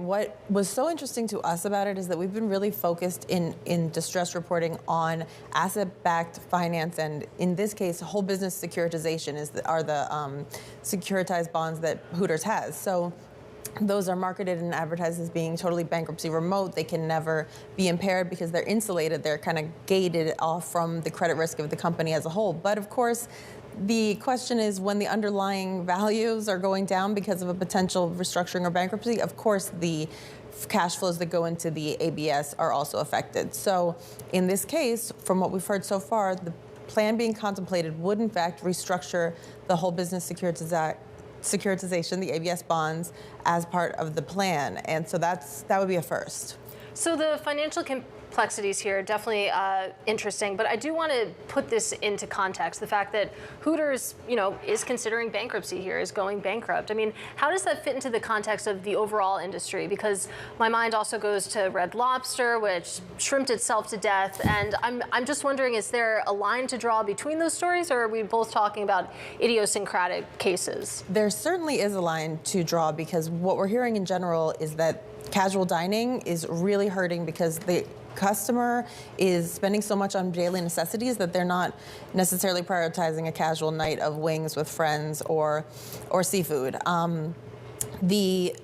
what was so interesting to us about it is that we've been really focused in distress reporting on asset-backed finance, and in this case, whole business securitization are the securitized bonds that Hooters has. So those are marketed and advertised as being totally bankruptcy remote. They can never be impaired because they're insulated. They're kind of gated off from the credit risk of the company as a whole. But of course, the question is, when the underlying values are going down because of a potential restructuring or bankruptcy, of course the cash flows that go into the ABS are also affected. So in this case, from what we've heard so far, the plan being contemplated would in fact restructure the whole business securitization, the ABS bonds, as part of the plan. And so that would be a first. So the financial complexities here are definitely interesting, but I do want to put this into context. The fact that Hooters, is considering bankruptcy here, is going bankrupt. I mean, how does that fit into the context of the overall industry? Because my mind also goes to Red Lobster, which shrimped itself to death. And I'm just wondering, is there a line to draw between those stories, or are we both talking about idiosyncratic cases? There certainly is a line to draw, because what we're hearing in general is that casual dining is really hurting because the customer is spending so much on daily necessities that they're not necessarily prioritizing a casual night of wings with friends or seafood. The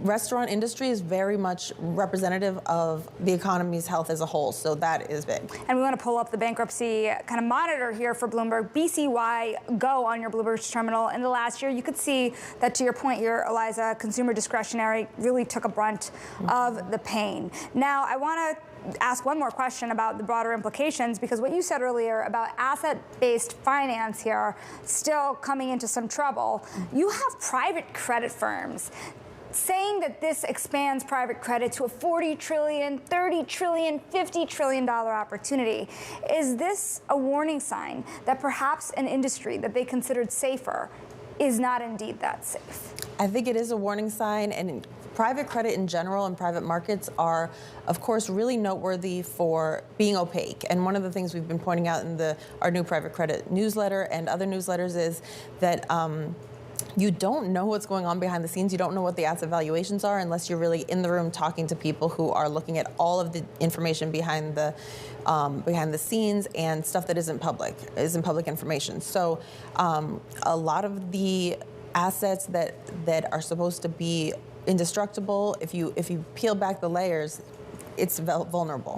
restaurant industry is very much representative of the economy's health as a whole, so that is big. And we want to pull up the bankruptcy kind of monitor here for Bloomberg. BCY Go on your Bloomberg terminal. In the last year, you could see that, to your point here, Eliza, consumer discretionary really took a brunt of the pain. Now, I want to ask one more question about the broader implications, because what you said earlier about asset-based finance here still coming into some trouble. You have private credit firms saying that this expands private credit to a $40 trillion, $30 trillion, $50 trillion opportunity. Is this a warning sign that perhaps an industry that they considered safer is not indeed that safe? I think it is a warning sign, and private credit in general and private markets are, of course, really noteworthy for being opaque. And one of the things we've been pointing out in our new private credit newsletter and other newsletters is that you don't know what's going on behind the scenes. You don't know what the asset valuations are unless you're really in the room talking to people who are looking at all of the information behind the scenes and stuff that isn't public information. So a lot of the assets that are supposed to be indestructible, if you peel back the layers, it's vulnerable.